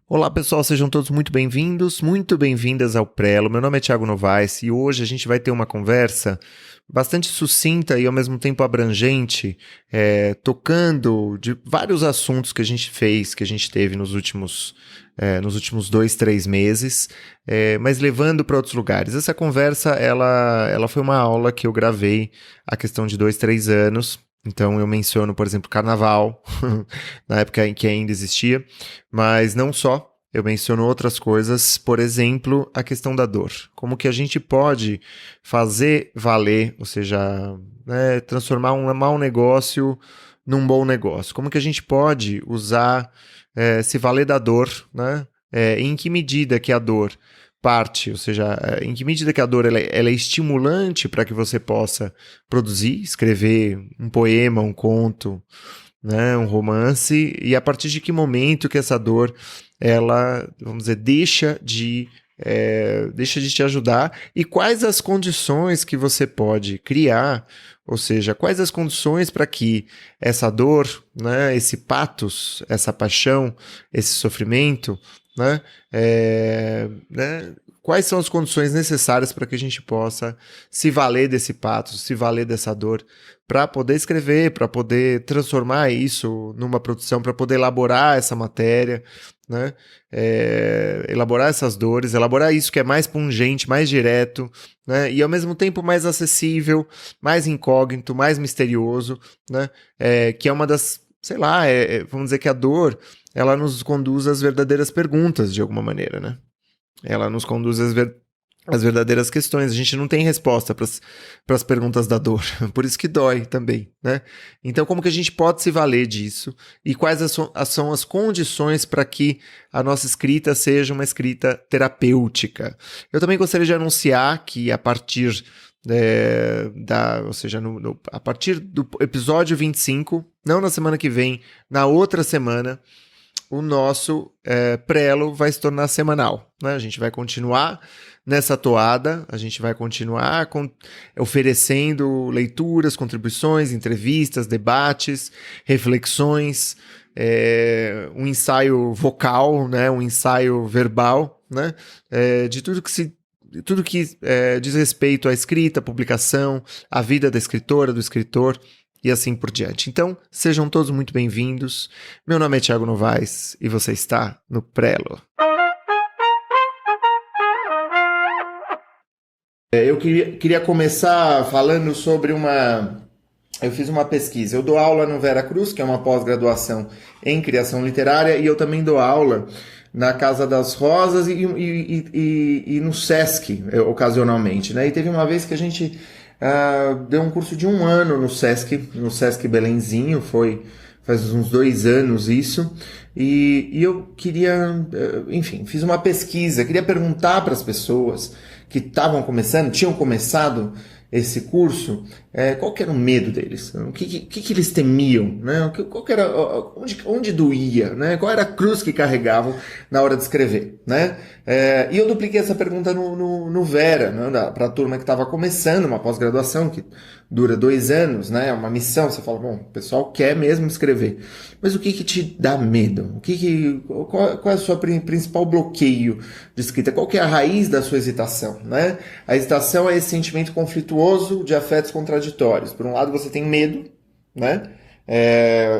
Olá pessoal, sejam todos muito bem-vindos, muito bem-vindas ao Prelo. Meu nome é Thiago Novaes e hoje a gente vai ter uma conversa bastante sucinta e ao mesmo tempo abrangente, tocando de vários assuntos que a gente fez, que a gente teve nos últimos 2, 3 meses, mas levando para outros lugares. Essa conversa, ela foi uma aula que eu gravei há questão de 2, 3 anos. Então eu menciono, por exemplo, Carnaval, na época em que ainda existia, mas não só. Eu menciono outras coisas, por exemplo, a questão da dor. Como que a gente pode fazer valer, ou seja, transformar um mau negócio num bom negócio. Como que a gente pode usar, se valer da dor, né? Em que medida que a dor parte, ou seja, em que medida que a dor ela é estimulante para que você possa produzir, escrever um poema, um conto, né, um romance, e a partir de que momento que essa dor, ela, vamos dizer, deixa de te ajudar, e quais as condições que você pode criar, ou seja, quais as condições para que essa dor, né, esse pathos, essa paixão, esse sofrimento, quais são as condições necessárias para que a gente possa se valer desse pathos, se valer dessa dor, para poder escrever, para poder transformar isso numa produção, para poder elaborar essa matéria, né? Elaborar essas dores, elaborar isso que é mais pungente, mais direto, né? E ao mesmo tempo mais acessível, mais incógnito, mais misterioso, né? Que é uma das, sei lá, vamos dizer que a dor, ela nos conduz às verdadeiras perguntas, de alguma maneira, né? Ela nos conduz às verdadeiras questões. A gente não tem resposta para as perguntas da dor, por isso que dói também, né? Então, como que a gente pode se valer disso? E quais são as condições para que a nossa escrita seja uma escrita terapêutica? Eu também gostaria de anunciar que a partir ou seja, a partir do episódio 25, não na semana que vem, na outra semana, o nosso prelo vai se tornar semanal, né? A gente vai continuar nessa toada, a gente vai continuar oferecendo leituras, contribuições, entrevistas, debates, reflexões, um ensaio vocal, né? Um ensaio verbal, né? De tudo que diz respeito à escrita, à publicação, à vida da escritora, do escritor, e assim por diante. Então, sejam todos muito bem-vindos. Meu nome é Thiago Novaes e você está no Prelo. Eu queria começar falando sobre Eu fiz uma pesquisa. Eu dou aula no Vera Cruz, que é uma pós-graduação em criação literária, e eu também dou aula na Casa das Rosas e no Sesc, ocasionalmente, né? E teve uma vez que a gente deu um curso de 1 ano no Sesc Belenzinho, faz uns 2 anos isso, e eu queria, enfim, fiz uma pesquisa, queria perguntar para as pessoas que tinham começado esse curso, qual que era o medo deles? O que eles temiam? Né? Qual que era, onde doía? Né? Qual era a cruz que carregavam na hora de escrever? Né? E eu dupliquei essa pergunta no Vera, né? Para a turma que estava começando uma pós-graduação, que dura 2 anos, né? É uma missão. Você fala, bom, o pessoal quer mesmo escrever. Mas o que te dá medo? Qual é o seu principal bloqueio de escrita? Qual que é a raiz da sua hesitação? Né? A hesitação é esse sentimento conflituoso de afetos contraditórios. Por um lado, você tem medo, né?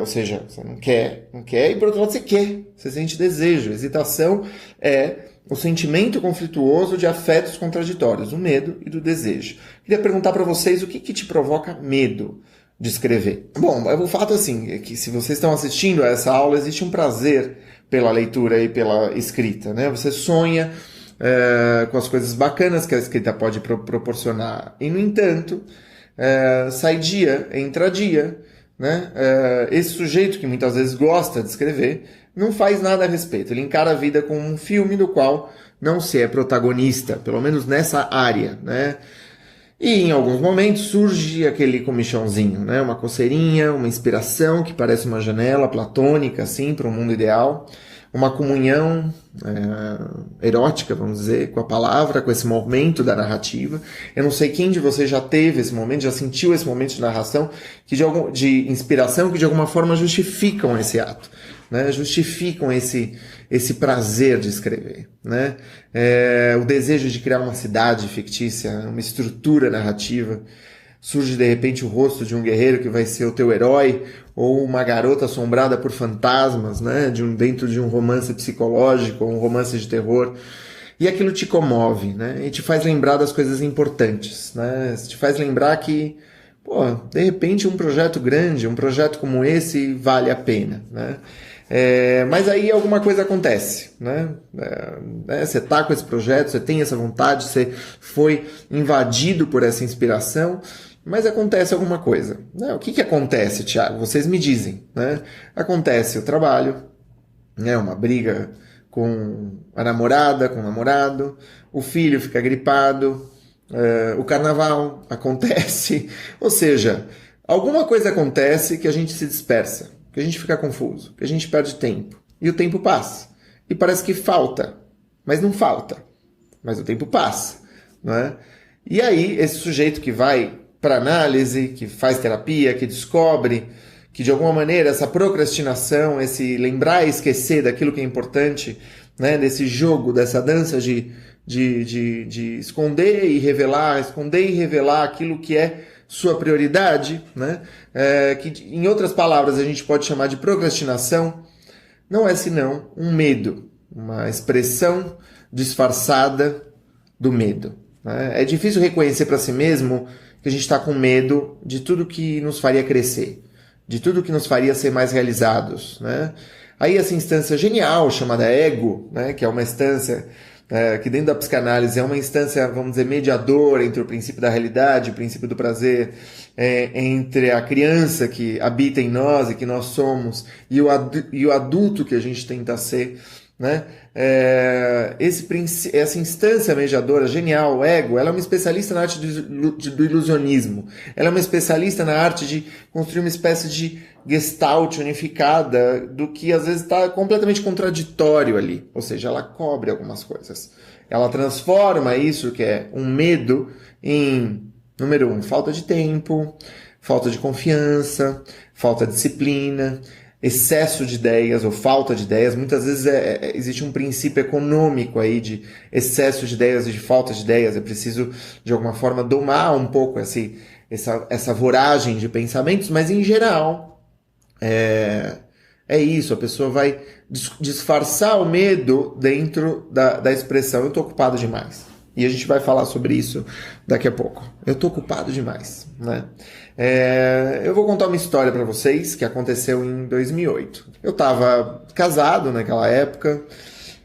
Ou seja, você não quer, e por outro lado você quer, você sente desejo. Hesitação é o sentimento conflituoso de afetos contraditórios, do medo e do desejo. Queria perguntar para vocês o que te provoca medo de escrever. Bom, o fato assim, é que se vocês estão assistindo a essa aula, existe um prazer pela leitura e pela escrita, né? Você sonha com as coisas bacanas que a escrita pode proporcionar. E, no entanto, sai dia, entra dia, né? Esse sujeito que muitas vezes gosta de escrever não faz nada a respeito. Ele encara a vida como um filme do qual não se é protagonista, pelo menos nessa área, né? E em alguns momentos surge aquele comichãozinho, né? Uma coceirinha, uma inspiração que parece uma janela platônica, assim, para um mundo ideal. uma comunhão erótica, vamos dizer, com a palavra, com esse momento da narrativa. Eu não sei quem de vocês já teve esse momento, já sentiu esse momento de narração, de inspiração, que de alguma forma justificam esse ato, né? Justificam esse prazer de escrever, né? O desejo de criar uma cidade fictícia, uma estrutura narrativa. Surge de repente o rosto de um guerreiro que vai ser o teu herói, ou uma garota assombrada por fantasmas, né? Dentro de um romance psicológico, ou um romance de terror. E aquilo te comove, né? E te faz lembrar das coisas importantes, né? Te faz lembrar que, de repente um projeto grande, um projeto como esse vale a pena, né? Mas aí alguma coisa acontece, né? Você tá com esse projeto, você tem essa vontade, você foi invadido por essa inspiração, mas acontece alguma coisa, né? O que acontece, Thiago? Vocês me dizem, né? Acontece o trabalho, né? Uma briga com a namorada, com o namorado, o filho fica gripado, o carnaval acontece, ou seja, alguma coisa acontece que a gente se dispersa, que a gente fica confuso, que a gente perde tempo, e o tempo passa, e parece que falta, mas não falta, mas o tempo passa, não é? E aí esse sujeito que vai para análise, que faz terapia, que descobre que de alguma maneira essa procrastinação, esse lembrar e esquecer daquilo que é importante, né, desse jogo, dessa dança de esconder e revelar aquilo que é sua prioridade, né, que em outras palavras a gente pode chamar de procrastinação, não é senão um medo, uma expressão disfarçada do medo, né? É difícil reconhecer para si mesmo que a gente está com medo de tudo que nos faria crescer, de tudo que nos faria ser mais realizados, né? Aí essa instância genial chamada ego, né, que é uma instância que dentro da psicanálise é uma instância, vamos dizer, mediadora entre o princípio da realidade, o princípio do prazer, entre a criança que habita em nós e que nós somos e o adulto que a gente tenta ser, né? Essa instância mediadora genial, o ego, ela é uma especialista na arte do ilusionismo. Ela é uma especialista na arte de construir uma espécie de gestalt unificada do que às vezes está completamente contraditório ali. Ou seja, ela cobre algumas coisas. Ela transforma isso, que é um medo, em, número 1, falta de tempo, falta de confiança, falta de disciplina, excesso de ideias ou falta de ideias. Muitas vezes existe um princípio econômico aí de excesso de ideias e de falta de ideias. É preciso, de alguma forma, domar um pouco essa voragem de pensamentos, mas em geral é isso, a pessoa vai disfarçar o medo dentro da expressão eu tô ocupado demais. E a gente vai falar sobre isso daqui a pouco. Eu tô ocupado demais, né? Eu vou contar uma história para vocês que aconteceu em 2008. Eu estava casado naquela época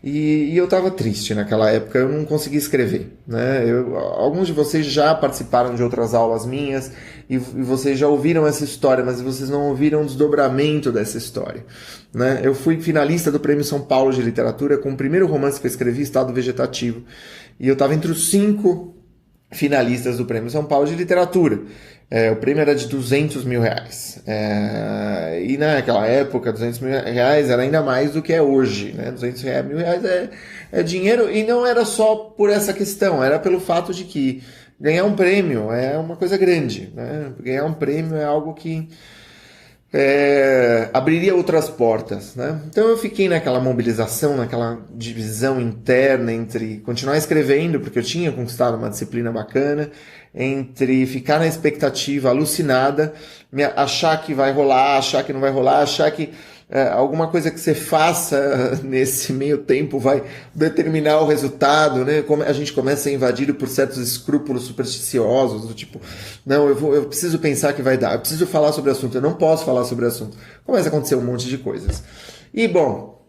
e eu estava triste naquela época. Eu não conseguia escrever, né? Alguns de vocês já participaram de outras aulas minhas e vocês já ouviram essa história, mas vocês não ouviram o desdobramento dessa história, né? Eu fui finalista do Prêmio São Paulo de Literatura com o primeiro romance que eu escrevi, Estado Vegetativo. E eu estava entre os 5 finalistas do Prêmio São Paulo de Literatura. O prêmio era de R$200 mil. E naquela época, R$200 mil era ainda mais do que é hoje, né? R$200 mil é dinheiro, e não era só por essa questão, era pelo fato de que ganhar um prêmio é uma coisa grande, né? Ganhar um prêmio é algo que abriria outras portas, né? Então eu fiquei naquela mobilização, naquela divisão interna entre continuar escrevendo, porque eu tinha conquistado uma disciplina bacana, entre ficar na expectativa alucinada, achar que vai rolar, achar que não vai rolar, achar que alguma coisa que você faça nesse meio tempo vai determinar o resultado, né? Como a gente começa a ser invadido por certos escrúpulos supersticiosos, do tipo, não, eu preciso pensar que vai dar, eu preciso falar sobre o assunto, eu não posso falar sobre o assunto. Começa a acontecer um monte de coisas. E, bom,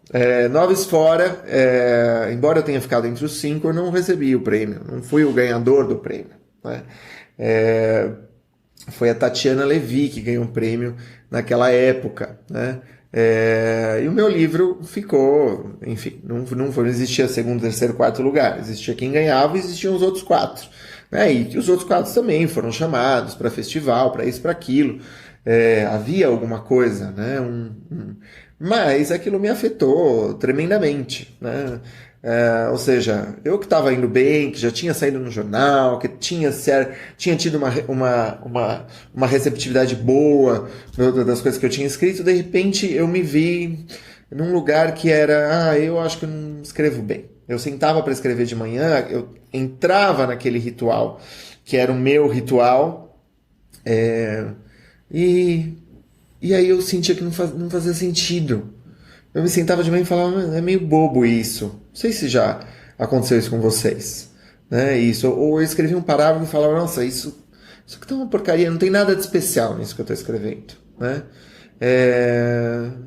noves fora, embora eu tenha ficado entre os 5, eu não recebi o prêmio, não fui o ganhador do prêmio, né? Foi a Tatiana Levi que ganhou o prêmio naquela época, né? E o meu livro ficou, enfim, não existia segundo, terceiro, quarto lugar, existia quem ganhava e existiam os outros 4, né? E os outros 4 também foram chamados para festival, para isso, para aquilo. Havia alguma coisa, né? Mas aquilo me afetou tremendamente, né? Ou seja, eu que estava indo bem, que já tinha saído no jornal, que tinha tido uma receptividade boa das coisas que eu tinha escrito, de repente eu me vi num lugar que era, eu acho que eu não escrevo bem. Eu sentava para escrever de manhã, eu entrava naquele ritual, que era o meu ritual, e, e aí eu sentia que não fazia sentido. Eu me sentava de manhã e falava, é meio bobo isso. Não sei se já aconteceu isso com vocês. Né? Isso. Ou eu escrevia um parágrafo e falava, nossa, isso aqui tá uma porcaria, não tem nada de especial nisso que eu estou escrevendo. Né?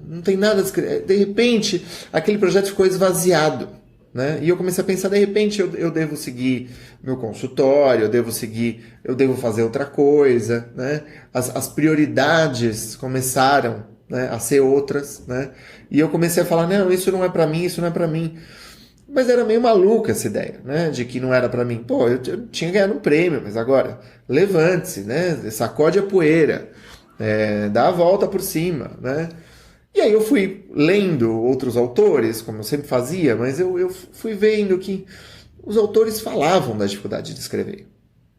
Não tem nada de repente, aquele projeto ficou esvaziado. Né? E eu comecei a pensar, de repente, eu devo seguir meu consultório, eu devo fazer outra coisa. Né? As prioridades começaram, né, a ser outras, né? E eu comecei a falar, não, isso não é para mim, isso não é para mim. Mas era meio maluca essa ideia, né, de que não era para mim. Pô, eu tinha ganhado um prêmio, mas agora, levante-se, né, sacode a poeira, dá a volta por cima, né? E aí eu fui lendo outros autores, como eu sempre fazia, mas eu fui vendo que os autores falavam da dificuldade de escrever.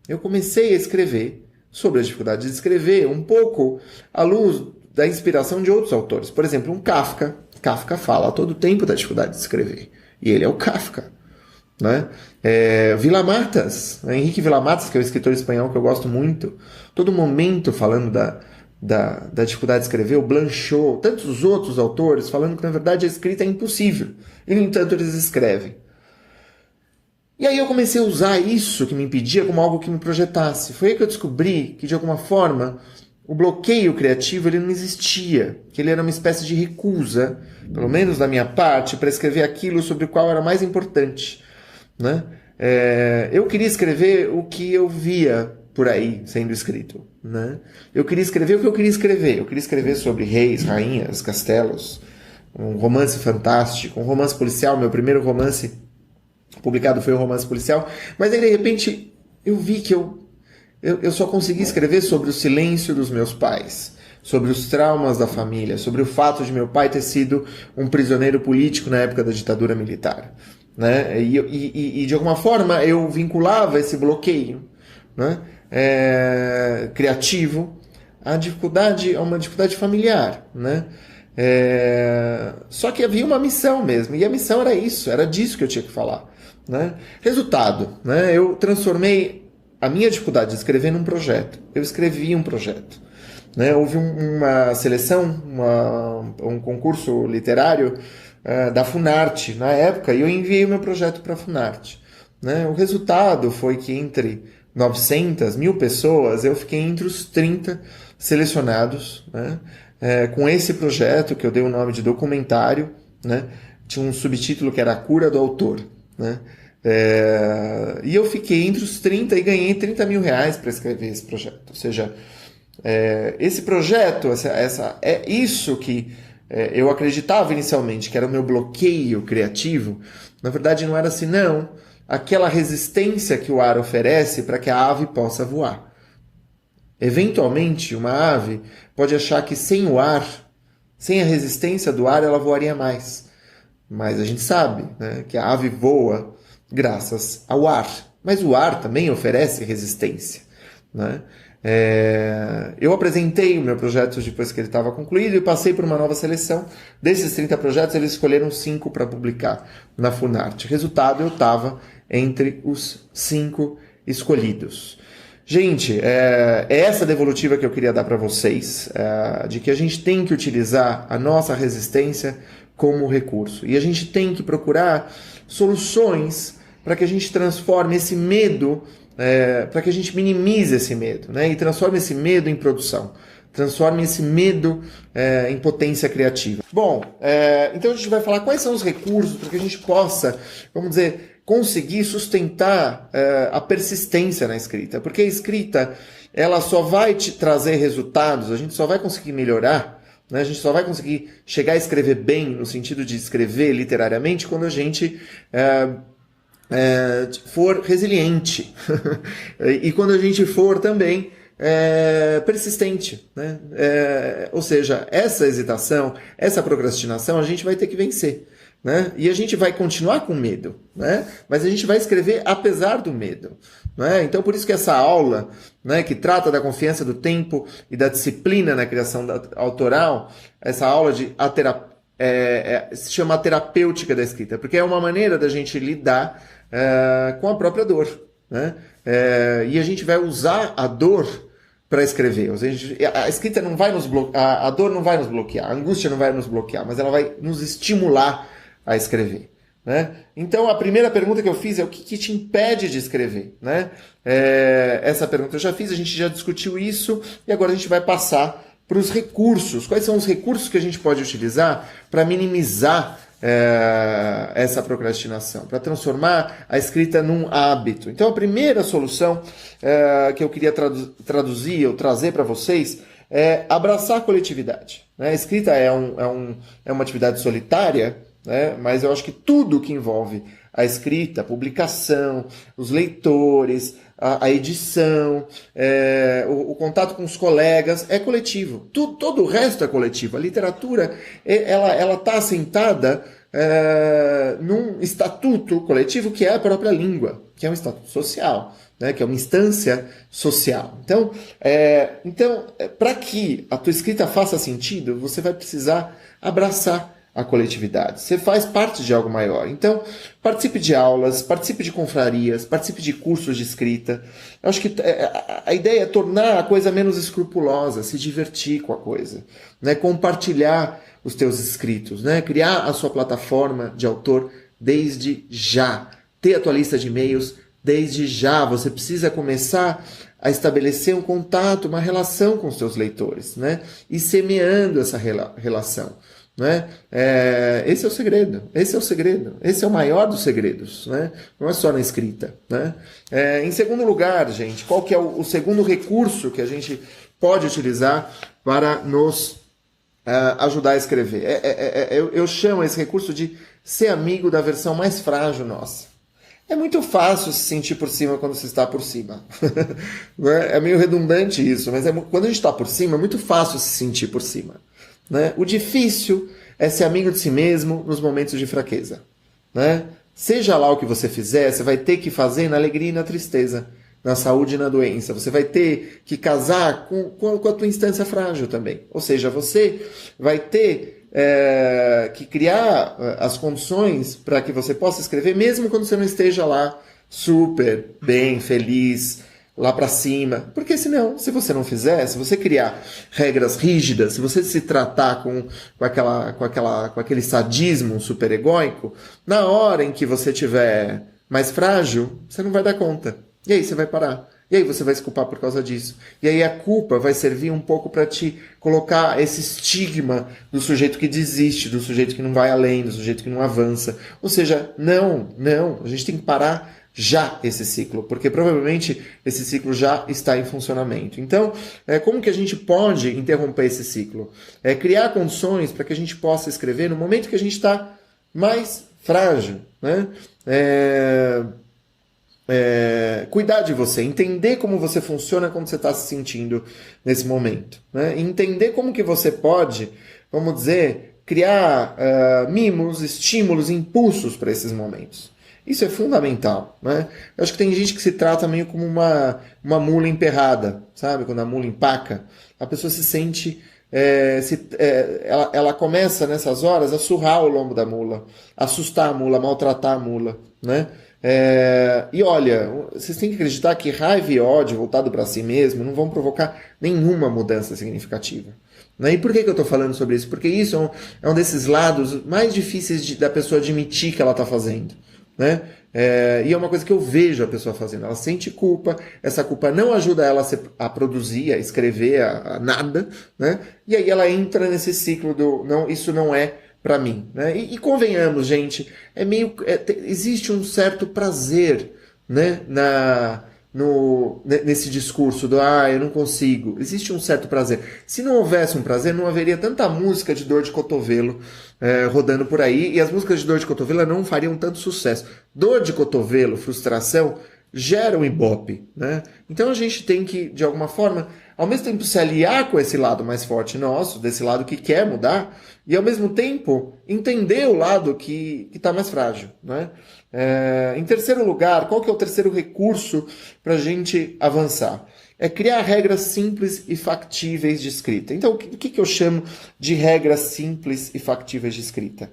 Eu comecei a escrever sobre a dificuldade de escrever um pouco à luz da inspiração de outros autores. Por exemplo, um Kafka. Kafka fala a todo tempo da dificuldade de escrever. E ele é o Kafka. Né? Vila-Matas, Henrique Vila-Matas, que é um escritor espanhol que eu gosto muito, todo momento falando da dificuldade de escrever, o Blanchot, tantos outros autores falando que na verdade a escrita é impossível. E no entanto eles escrevem. E aí eu comecei a usar isso que me impedia como algo que me projetasse. Foi aí que eu descobri que de alguma forma o bloqueio criativo ele não existia, que ele era uma espécie de recusa, pelo menos da minha parte, para escrever aquilo sobre o qual era mais importante. Né? Eu queria escrever o que eu via por aí sendo escrito. Né? Eu queria escrever o que eu queria escrever. Eu queria escrever sobre reis, rainhas, castelos, um romance fantástico, um romance policial. Meu primeiro romance publicado foi um romance policial, mas aí de repente eu vi que eu só consegui escrever sobre o silêncio dos meus pais, sobre os traumas da família, sobre o fato de meu pai ter sido um prisioneiro político na época da ditadura militar. Né? E de alguma forma eu vinculava esse bloqueio, né, criativo a uma dificuldade familiar. Né? Só que havia uma missão mesmo, e a missão era isso, era disso que eu tinha que falar. Né? Resultado, né? Eu transformei a minha dificuldade de escrever num projeto. Eu escrevi um projeto. Né? Houve uma seleção, um concurso literário da Funarte na época, e eu enviei o meu projeto para a Funarte. Né? O resultado foi que entre 900, 1.000 pessoas, eu fiquei entre os 30 selecionados, né? Com esse projeto, que eu dei o nome de documentário, né? Tinha um subtítulo que era A Cura do Autor. Né? E eu fiquei entre os 30 e ganhei 30 mil reais para escrever esse projeto. Ou seja, esse projeto, é isso que eu acreditava inicialmente, que era o meu bloqueio criativo. Na verdade, não era assim, não. Aquela resistência que o ar oferece para que a ave possa voar. Eventualmente, uma ave pode achar que sem o ar, sem a resistência do ar, ela voaria mais. Mas a gente sabe, né, que a ave voa graças ao ar. Mas o ar também oferece resistência. Né? Eu apresentei o meu projeto depois que ele estava concluído e passei por uma nova seleção. Desses 30 projetos, eles escolheram 5 para publicar na Funarte. Resultado, eu estava entre os 5 escolhidos. Gente, é essa devolutiva que eu queria dar para vocês, de que a gente tem que utilizar a nossa resistência como recurso. E a gente tem que procurar soluções para que a gente transforme esse medo, para que a gente minimize esse medo, né? E transforme esse medo em produção. Transforme esse medo em potência criativa. Bom, então a gente vai falar quais são os recursos para que a gente possa, vamos dizer, conseguir sustentar a persistência na escrita. Porque a escrita, ela só vai te trazer resultados, a gente só vai conseguir melhorar, né? A gente só vai conseguir chegar a escrever bem, no sentido de escrever literariamente, quando a gente for resiliente. E quando a gente for também persistente, né? Ou seja, essa hesitação, essa procrastinação, a gente vai ter que vencer. Né? E a gente vai continuar com medo, né? Mas a gente vai escrever apesar do medo. Né? Então, por isso que essa aula, né, que trata da confiança do tempo e da disciplina na criação autoral, essa aula se chama terapêutica da escrita, porque é uma maneira da gente lidar com a própria dor. Né? E a gente vai usar a dor para escrever. A escrita não vai nos bloquear, a dor não vai nos bloquear, a angústia não vai nos bloquear, mas ela vai nos estimular a escrever. Né? Então, a primeira pergunta que eu fiz é o que te impede de escrever? Né? Essa pergunta eu já fiz, a gente já discutiu isso, e agora a gente vai passar para os recursos. Quais são os recursos que a gente pode utilizar para minimizar essa procrastinação, para transformar a escrita num hábito? Então, a primeira solução que eu queria traduzir ou trazer para vocês é abraçar a coletividade. Né? A escrita é uma atividade solitária, né? Mas eu acho que tudo que envolve a escrita, a publicação, os leitores, a edição, o contato com os colegas é coletivo. Todo o resto é coletivo. A literatura ela está assentada num estatuto coletivo que é a própria língua, que é um estatuto social, né? Que é uma instância social. Então, para que a tua escrita faça sentido, você vai precisar abraçar a coletividade. Você faz parte de algo maior. Então, participe de aulas, participe de confrarias, participe de cursos de escrita. Eu acho que a ideia é tornar a coisa menos escrupulosa, se divertir com a coisa, né? Compartilhar os teus escritos, né? Criar a sua plataforma de autor desde já. Ter a tua lista de e-mails desde já. Você precisa começar a estabelecer um contato, uma relação com os teus leitores, né? E semeando essa relação. Né? Esse é o segredo, esse é o maior dos segredos, né? Não é só na escrita, né? Em segundo lugar, gente, qual que é o segundo recurso que a gente pode utilizar para nos ajudar a escrever? Eu chamo esse recurso de ser amigo da versão mais frágil nossa. É muito fácil se sentir por cima quando se está por cima. É meio redundante isso, mas quando a gente está por cima, é muito fácil se sentir por cima. Né? O difícil é ser amigo de si mesmo nos momentos de fraqueza. Né? Seja lá o que você fizer, você vai ter que fazer na alegria e na tristeza, na saúde e na doença. Você vai ter que casar com a tua instância frágil também. Ou seja, você vai ter que criar as condições para que você possa escrever, mesmo quando você não esteja lá super bem, feliz, lá para cima, porque senão, se você não fizer, se você criar regras rígidas, se você se tratar com aquele sadismo superegóico, na hora em que você tiver mais frágil, você não vai dar conta. E aí você vai parar. E aí você vai se culpar por causa disso. E aí a culpa vai servir um pouco para te colocar esse estigma do sujeito que desiste, do sujeito que não vai além, do sujeito que não avança. Ou seja, não, a gente tem que parar já esse ciclo, porque provavelmente esse ciclo já está em funcionamento. Então, como que a gente pode interromper esse ciclo? Criar condições para que a gente possa escrever no momento que a gente está mais frágil, né? Cuidar de você, entender como você funciona quando você está se sentindo nesse momento, né? Entender como que você pode, vamos dizer, criar mimos, estímulos, impulsos para esses momentos. Isso é fundamental, né? Eu acho que tem gente que se trata meio como uma mula emperrada, sabe? Quando a mula empaca, a pessoa se sente... ela começa nessas horas a surrar o lombo da mula, assustar a mula, maltratar a mula, né? E olha, vocês têm que acreditar que raiva e ódio voltado para si mesmo não vão provocar nenhuma mudança significativa. E por que eu estou falando sobre isso? Porque isso é um desses lados mais difíceis da pessoa admitir que ela está fazendo. Né? E é uma coisa que eu vejo a pessoa fazendo. Ela sente culpa, essa culpa não ajuda ela a produzir, a escrever, a nada, né? E aí ela entra nesse ciclo do não, isso não é para mim, né? E convenhamos, gente, existe um certo prazer, né, nesse discurso do eu não consigo. Existe um certo prazer. Se não houvesse um prazer, não haveria tanta música de dor de cotovelo rodando por aí, e as músicas de dor de cotovelo não fariam tanto sucesso. Dor de cotovelo, frustração, gera um Ibope, né? Então a gente tem que, de alguma forma, ao mesmo tempo se aliar com esse lado mais forte nosso, desse lado que quer mudar, e ao mesmo tempo entender o lado que está mais frágil, né? Em terceiro lugar, qual que é o terceiro recurso para a gente avançar? É criar regras simples e factíveis de escrita. Então, o que eu chamo de regras simples e factíveis de escrita?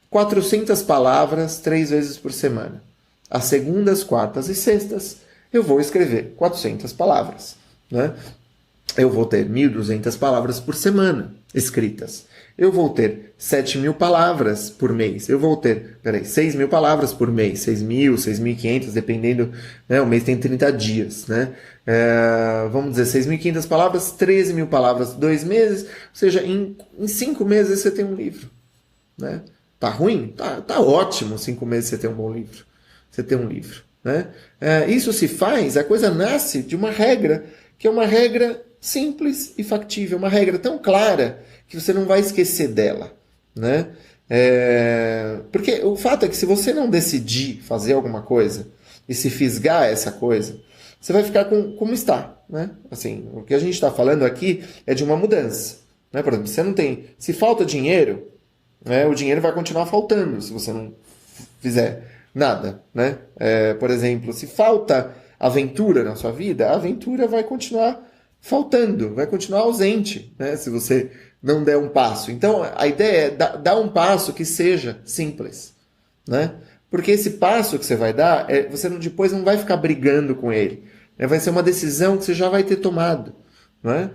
400 palavras 3 vezes por semana. Às segundas, quartas e sextas, eu vou escrever 400 palavras, né? Eu vou ter 1.200 palavras por semana escritas. Eu vou ter 7.000 palavras por mês. Eu vou ter, 6.000 palavras por mês. 6.000, 6.500, dependendo, né? O mês tem 30 dias, né? Vamos dizer, 6.500 palavras, 13.000 palavras, 2 meses. Ou seja, em 5 meses você tem um livro, né? Tá ruim? Tá ótimo 5 meses você tem um bom livro. Você tem um livro, né? Isso se faz, a coisa nasce de uma regra, que é uma regra simples e factível, uma regra tão clara que você não vai esquecer dela, né? Porque o fato é que se você não decidir fazer alguma coisa e se fisgar essa coisa, você vai ficar como está, né? Assim, o que a gente está falando aqui é de uma mudança, né? Por exemplo, você não tem, se falta dinheiro, né, o dinheiro vai continuar faltando se você não fizer nada, né? Por exemplo, se falta aventura na sua vida, a aventura vai continuar faltando, vai continuar ausente, né? Se você não der um passo. Então, a ideia é dar um passo que seja simples, né? Porque esse passo que você vai dar, você depois não vai ficar brigando com ele. Vai ser uma decisão que você já vai ter tomado, né?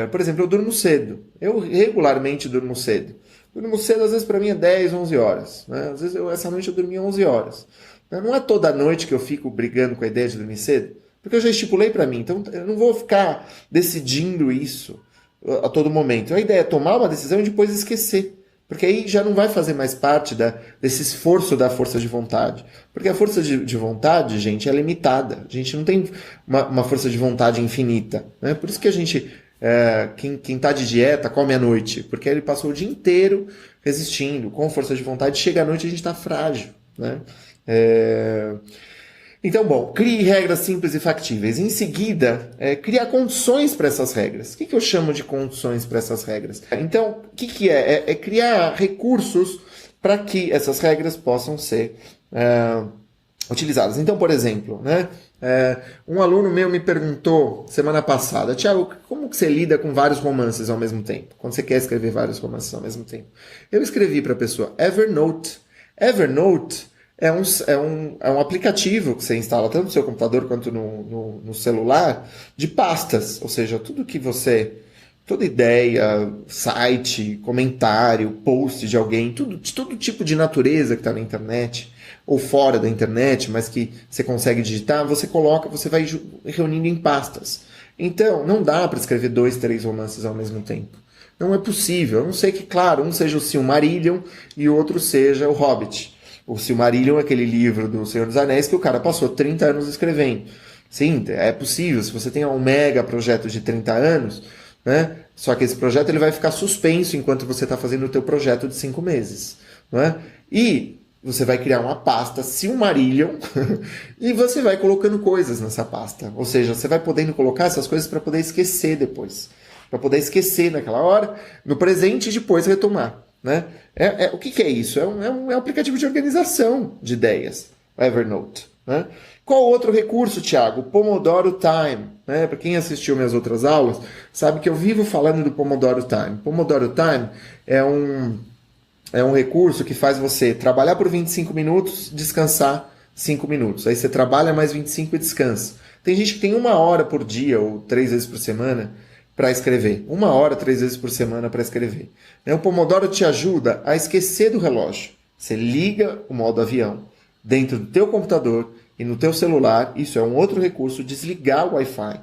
Por exemplo, eu durmo cedo. Eu regularmente durmo cedo. Durmo cedo, às vezes, para mim é 10, 11 horas. Né? Às vezes, essa noite eu dormi 11 horas. Não é toda noite que eu fico brigando com a ideia de dormir cedo, porque eu já estipulei para mim. Então, eu não vou ficar decidindo isso a todo momento. A ideia é tomar uma decisão e depois esquecer. Porque aí já não vai fazer mais parte desse esforço da força de vontade. Porque a força de vontade, gente, é limitada. A gente não tem uma força de vontade infinita. Né? Por isso que a gente... quem está de dieta come à noite, porque ele passou o dia inteiro resistindo, com força de vontade, chega à noite e a gente está frágil, né? Então, bom, crie regras simples e factíveis. Em seguida, criar condições para essas regras. O que eu chamo de condições para essas regras? Então, o que é? É criar recursos para que essas regras possam ser utilizadas. Então, por exemplo, né? Um aluno meu me perguntou semana passada: Tiago, como que você lida com vários romances ao mesmo tempo? Quando você quer escrever vários romances ao mesmo tempo? Eu escrevi para a pessoa Evernote. Evernote é um aplicativo que você instala tanto no seu computador quanto no celular, de pastas. Ou seja, tudo que você... Toda ideia, site, comentário, post de alguém, de todo tipo de natureza que está na internet, ou fora da internet, mas que você consegue digitar, você vai reunindo em pastas. Então, não dá para escrever 2, 3 romances ao mesmo tempo. Não é possível. A não ser que, claro, um seja o Silmarillion e o outro seja o Hobbit. O Silmarillion é aquele livro do Senhor dos Anéis que o cara passou 30 anos escrevendo. Sim, é possível. Se você tem um mega projeto de 30 anos... né? Só que esse projeto ele vai ficar suspenso enquanto você está fazendo o teu projeto de 5 meses. Né? E você vai criar uma pasta Silmarillion e você vai colocando coisas nessa pasta. Ou seja, você vai podendo colocar essas coisas para poder esquecer depois. Para poder esquecer naquela hora, no presente e depois retomar. Né? O que é isso? É um aplicativo de organização de ideias, o Evernote. Né? Qual outro recurso, Tiago? Pomodoro Time. Né? Para quem assistiu minhas outras aulas, sabe que eu vivo falando do Pomodoro Time. Pomodoro Time é um recurso que faz você trabalhar por 25 minutos, descansar 5 minutos. Aí você trabalha mais 25 e descansa. Tem gente que tem 1 hora por dia ou 3 vezes por semana para escrever. 1 hora, 3 vezes por semana para escrever. O Pomodoro te ajuda a esquecer do relógio. Você liga o modo avião dentro do teu computador e no teu celular. Isso é um outro recurso, desligar o Wi-Fi.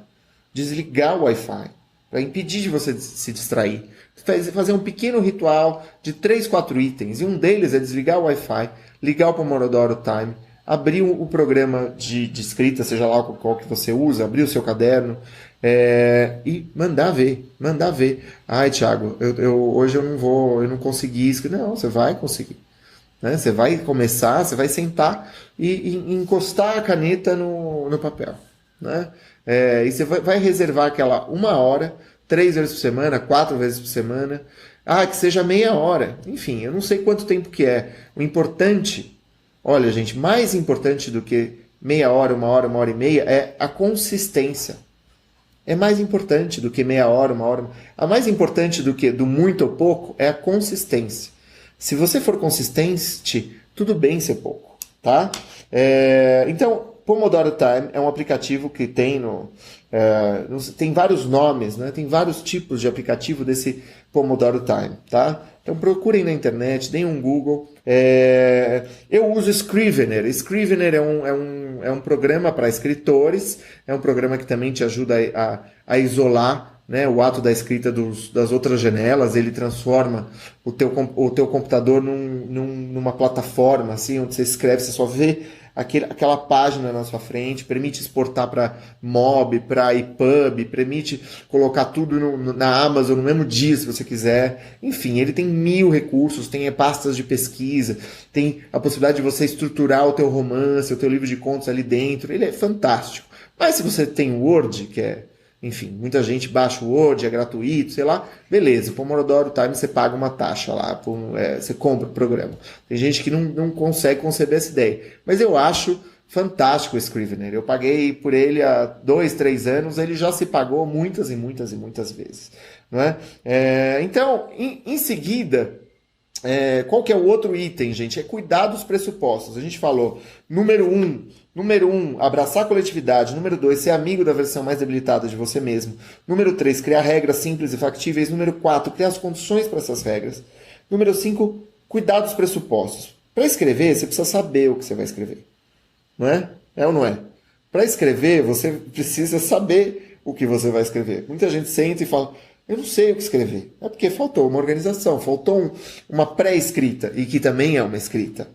Desligar o Wi-Fi para impedir de você se distrair. Fazer um pequeno ritual de 3, 4 itens. E um deles é desligar o Wi-Fi, ligar o Pomodoro Time, abrir o programa de escrita, seja lá qual que você usa, abrir o seu caderno e mandar ver. Ai, Thiago, hoje eu não consegui escrever. Não, você vai conseguir. né? Você vai começar, você vai sentar e encostar a caneta no papel, né? E você vai reservar aquela 1 hora, 3 vezes por semana, 4 vezes por semana, que seja meia hora, enfim, eu não sei quanto tempo que é. O importante, olha, gente, mais importante do que meia hora, 1 hora e meia, é a consistência. É mais importante do que meia hora, 1 hora. A mais importante do que do muito ou pouco é a consistência. Se você for consistente, tudo bem ser pouco, tá? Então, Pomodoro Time é um aplicativo que tem tem vários nomes, né? Tem vários tipos de aplicativo desse Pomodoro Time, tá? Então procurem na internet, deem um Google. Eu uso Scrivener. Scrivener é um programa para escritores, é um programa que também te ajuda a isolar, né, o ato da escrita das outras janelas. Ele transforma o teu computador numa plataforma, assim, onde você escreve, você só vê aquela página na sua frente, permite exportar para Mob, para EPUB, permite colocar tudo na Amazon no mesmo dia, se você quiser. Enfim, ele tem 1000 recursos, tem pastas de pesquisa, tem a possibilidade de você estruturar o teu romance, o teu livro de contos ali dentro. Ele é fantástico. Mas se você tem o Word, que é... Enfim, muita gente baixa o Word, é gratuito, sei lá. Beleza, o Pomodoro Time você paga uma taxa lá, você compra o programa. Tem gente que não consegue conceber essa ideia. Mas eu acho fantástico o Scrivener. Eu paguei por ele há 2, 3 anos, ele já se pagou muitas e muitas e muitas vezes. Não é? Então, em seguida... qual que é o outro item, gente? É cuidar dos pressupostos. A gente falou, número um, abraçar a coletividade. Número 2, ser amigo da versão mais debilitada de você mesmo. Número 3, criar regras simples e factíveis. Número 4, criar as condições para essas regras. Número 5, cuidar dos pressupostos. Para escrever, você precisa saber o que você vai escrever. Não é? É ou não é? Para escrever, você precisa saber o que você vai escrever. Muita gente senta e fala... Eu não sei o que escrever. É porque faltou uma organização, faltou uma pré-escrita, e que também é uma escrita,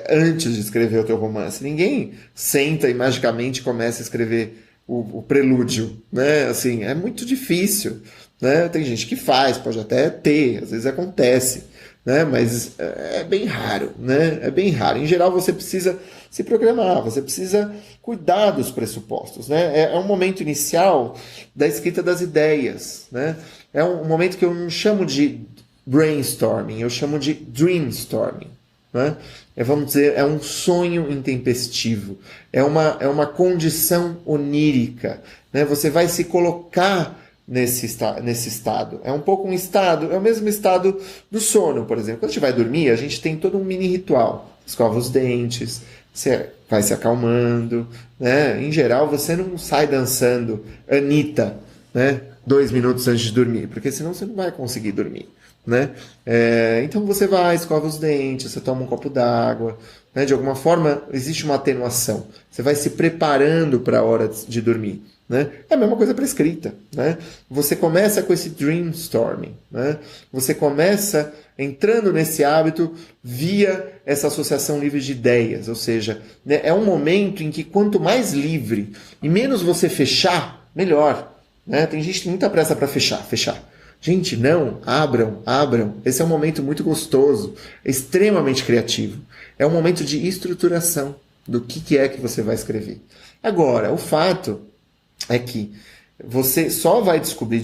antes de escrever o teu romance. Ninguém senta e magicamente começa a escrever o prelúdio, né? Assim, é muito difícil, né? Tem gente que faz, pode até ter, às vezes acontece, né? Mas é bem raro, né? É bem raro. Em geral, você precisa se programar, você precisa cuidar dos pressupostos, né? É um momento inicial da escrita das ideias, né? É um momento que eu não chamo de brainstorming, eu chamo de dreamstorming, né? Vamos dizer, é um sonho intempestivo, é uma condição onírica, né? Você vai se colocar nesse estado. É um pouco um estado, é o mesmo estado do sono, por exemplo. Quando a gente vai dormir, a gente tem todo um mini ritual. Escova os dentes, você vai se acalmando, né? Em geral, você não sai dançando Anitta, né? 2 minutos antes de dormir, porque senão você não vai conseguir dormir, né? Então você vai, escova os dentes, você toma um copo d'água, né? De alguma forma, existe uma atenuação. Você vai se preparando para a hora de dormir. Né? É a mesma coisa para escrita, né? Você começa com esse dreamstorming, né? Você começa entrando nesse hábito via essa associação livre de ideias, ou seja, né, é um momento em que quanto mais livre e menos você fechar, melhor, né? Tem gente que tem muita pressa para fechar. Gente, não, abram. Esse é um momento muito gostoso, extremamente criativo. É um momento de estruturação do que é que você vai escrever. Agora, o fato é que você só vai descobrir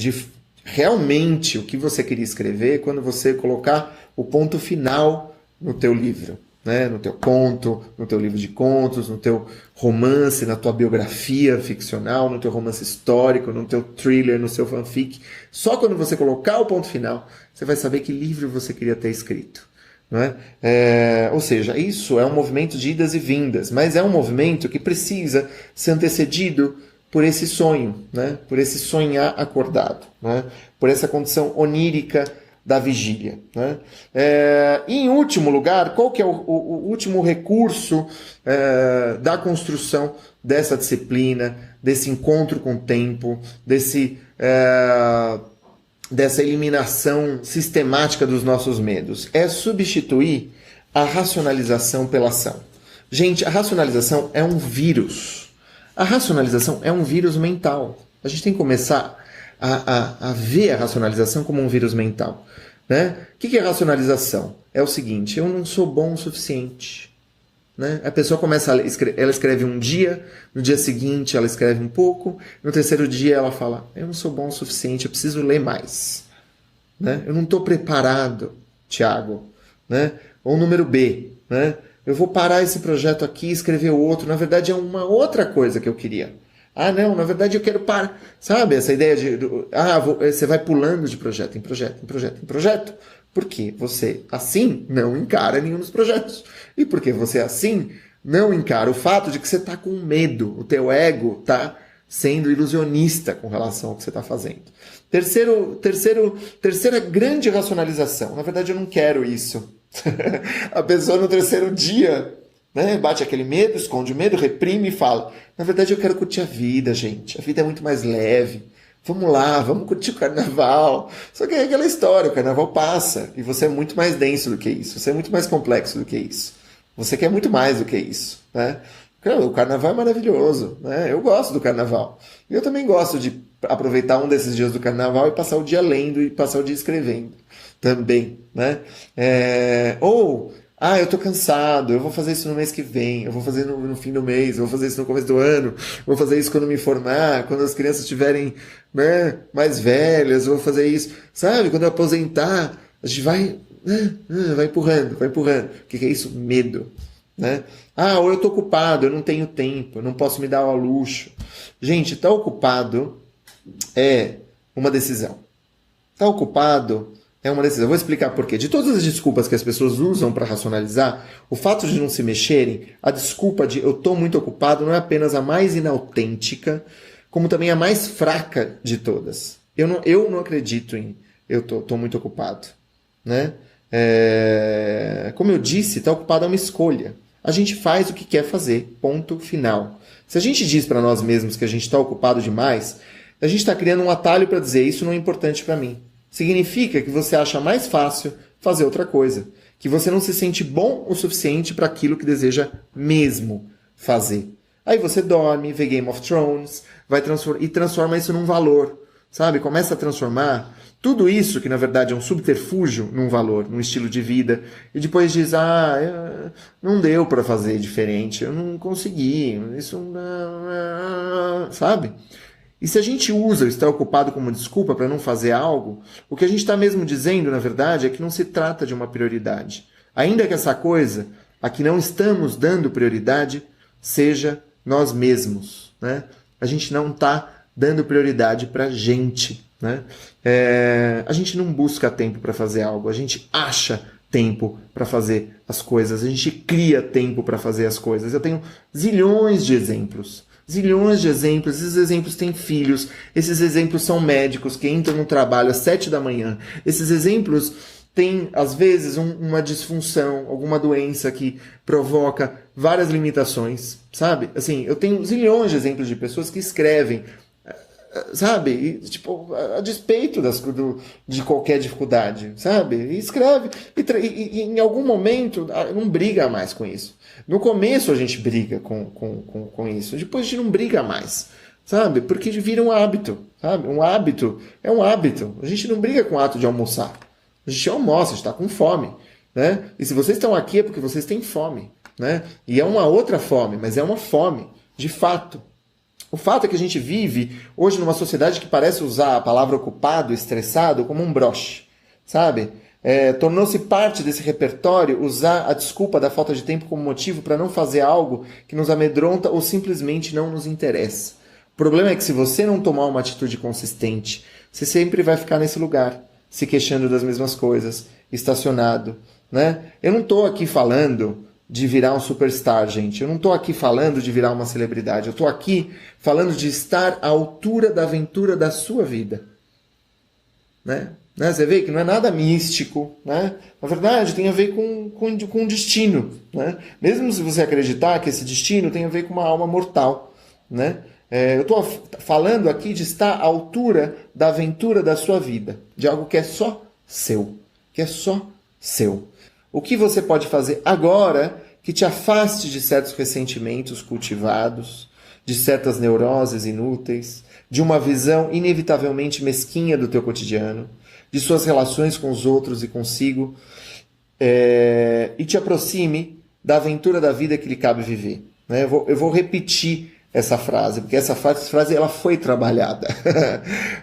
realmente o que você queria escrever quando você colocar o ponto final no teu livro, né? No teu conto, no teu livro de contos, no teu romance, na tua biografia ficcional, no teu romance histórico, no teu thriller, no seu fanfic. Só quando você colocar o ponto final, você vai saber que livro você queria ter escrito. Não é? Ou seja, isso é um movimento de idas e vindas, mas é um movimento que precisa ser antecedido por esse sonho, né? Por esse sonhar acordado, né? Por essa condição onírica da vigília, né? E em último lugar, qual que é o último recurso da construção dessa disciplina, desse encontro com o tempo, dessa eliminação sistemática dos nossos medos? É substituir a racionalização pela ação. Gente, a racionalização é um vírus. A racionalização é um vírus mental. A gente tem que começar a ver a racionalização como um vírus mental. né? O que é racionalização? É o seguinte, eu não sou bom o suficiente. Né? A pessoa começa ela escreve um dia, no dia seguinte ela escreve um pouco, no terceiro dia ela fala, eu não sou bom o suficiente, eu preciso ler mais. Né? Eu não estou preparado, Tiago. Né? Ou número B, né? Eu vou parar esse projeto aqui e escrever outro. Na verdade, é uma outra coisa que eu queria. Ah, não, na verdade eu quero parar. Sabe, essa ideia de... você vai pulando de projeto em projeto, em projeto, em projeto. Porque você, assim, não encara nenhum dos projetos. E porque você, assim, não encara o fato de que você está com medo. O teu ego está sendo ilusionista com relação ao que você está fazendo. Terceira grande racionalização. Na verdade, eu não quero isso. A pessoa no terceiro dia, né, bate aquele medo, esconde o medo, reprime e fala, na verdade eu quero curtir a vida, gente. A vida é muito mais leve. Vamos lá, vamos curtir o carnaval. Só que é aquela história, o carnaval passa. E você é muito mais denso do que isso. Você é muito mais complexo do que isso. Você quer muito mais do que isso, né? O carnaval é maravilhoso, né? Eu gosto do carnaval. E eu também gosto de aproveitar um desses dias do carnaval e passar o dia lendo e passar o dia escrevendo também, né? Eu tô cansado, eu vou fazer isso no mês que vem, eu vou fazer no fim do mês, eu vou fazer isso no começo do ano, eu vou fazer isso quando me formar, quando as crianças estiverem, né, mais velhas, eu vou fazer isso, sabe? Quando eu aposentar, a gente vai empurrando, vai empurrando. O que é isso? Medo. Né? Ou eu tô ocupado, eu não tenho tempo, eu não posso me dar ao luxo. Gente, estar ocupado é uma decisão. Estar ocupado é uma decisão. Eu vou explicar por quê. De todas as desculpas que as pessoas usam para racionalizar, o fato de não se mexerem, a desculpa de eu estou muito ocupado não é apenas a mais inautêntica, como também a mais fraca de todas. Eu não acredito em eu tô muito ocupado. Né? Como eu disse, estar ocupado é uma escolha. A gente faz o que quer fazer, ponto final. Se a gente diz para nós mesmos que a gente está ocupado demais, a gente está criando um atalho para dizer isso não é importante para mim. Significa que você acha mais fácil fazer outra coisa, que você não se sente bom o suficiente para aquilo que deseja mesmo fazer. Aí você dorme, vê Game of Thrones, transforma isso num valor, sabe? Começa a transformar tudo isso, que na verdade é um subterfúgio, num valor, num estilo de vida, e depois diz, não deu para fazer diferente, eu não consegui, isso não... Sabe? E se a gente usa o estar ocupado como desculpa para não fazer algo, o que a gente está mesmo dizendo, na verdade, é que não se trata de uma prioridade. Ainda que essa coisa, a que não estamos dando prioridade, seja nós mesmos. Né? A gente não está dando prioridade para a gente. Né? A gente não busca tempo para fazer algo, a gente acha tempo para fazer as coisas, a gente cria tempo para fazer as coisas. Eu tenho zilhões de exemplos. Esses exemplos têm filhos, esses exemplos são médicos que entram no trabalho às 7 da manhã, esses exemplos têm, às vezes, uma disfunção, alguma doença que provoca várias limitações, sabe? Assim, eu tenho zilhões de exemplos de pessoas que escrevem, sabe? E, tipo, a despeito de qualquer dificuldade, sabe? E escreve, e em algum momento não briga mais com isso. No começo a gente briga com isso, depois a gente não briga mais, sabe? Porque vira um hábito, sabe? Um hábito é um hábito. A gente não briga com o ato de almoçar. A gente almoça, a gente está com fome, né? E se vocês estão aqui é porque vocês têm fome, né? E é uma outra fome, mas é uma fome, de fato. O fato é que a gente vive hoje numa sociedade que parece usar a palavra ocupado, estressado, como um broche, sabe? Tornou-se parte desse repertório usar a desculpa da falta de tempo como motivo para não fazer algo que nos amedronta ou simplesmente não nos interessa. O problema é que se você não tomar uma atitude consistente, você sempre vai ficar nesse lugar, se queixando das mesmas coisas, estacionado. Né? Eu não estou aqui falando de virar um superstar, gente. Eu não estou aqui falando de virar uma celebridade. Eu estou aqui falando de estar à altura da aventura da sua vida. Né? Você vê que não é nada místico. Né? Na verdade, tem a ver com destino. Né? Mesmo se você acreditar que esse destino tem a ver com uma alma mortal. Né? Eu estou falando aqui de estar à altura da aventura da sua vida. De algo que é só seu. Que é só seu. O que você pode fazer agora que te afaste de certos ressentimentos cultivados, de certas neuroses inúteis, de uma visão inevitavelmente mesquinha do teu cotidiano, de suas relações com os outros e consigo, e te aproxime da aventura da vida que lhe cabe viver. Né? Eu vou repetir essa frase, porque essa frase ela foi trabalhada.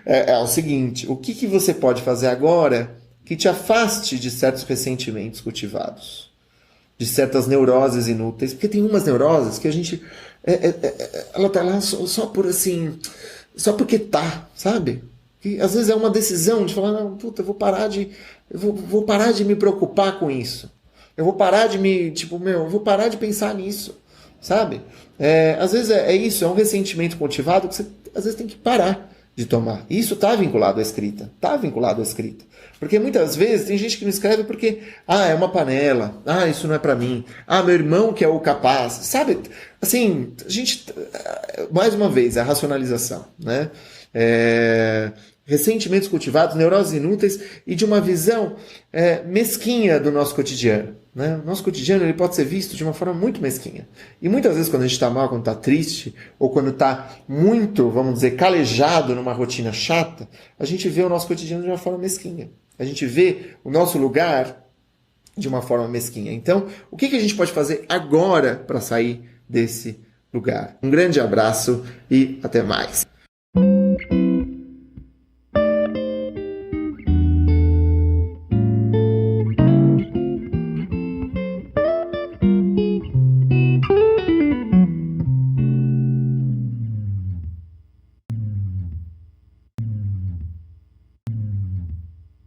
É o seguinte: o que você pode fazer agora que te afaste de certos ressentimentos cultivados, de certas neuroses inúteis? Porque tem umas neuroses que a gente ela tá lá só por assim, só porque tá, sabe? E às vezes é uma decisão de falar, não, puta, eu vou parar de me preocupar com isso. Eu vou parar de eu vou parar de pensar nisso, sabe? Às vezes é isso, é um ressentimento cultivado que você às vezes tem que parar de tomar. E isso está vinculado à escrita, Porque muitas vezes tem gente que não escreve porque, é uma panela, isso não é para mim, meu irmão que é o capaz, sabe? Assim, a gente, mais uma vez, a racionalização, né? Ressentimentos cultivados, neuroses inúteis e de uma visão mesquinha do nosso cotidiano. Né? O nosso cotidiano ele pode ser visto de uma forma muito mesquinha. E muitas vezes quando a gente está mal, quando está triste, ou quando está muito, vamos dizer, calejado numa rotina chata, a gente vê o nosso cotidiano de uma forma mesquinha. A gente vê o nosso lugar de uma forma mesquinha. Então, o que a gente pode fazer agora para sair desse lugar? Um grande abraço e até mais.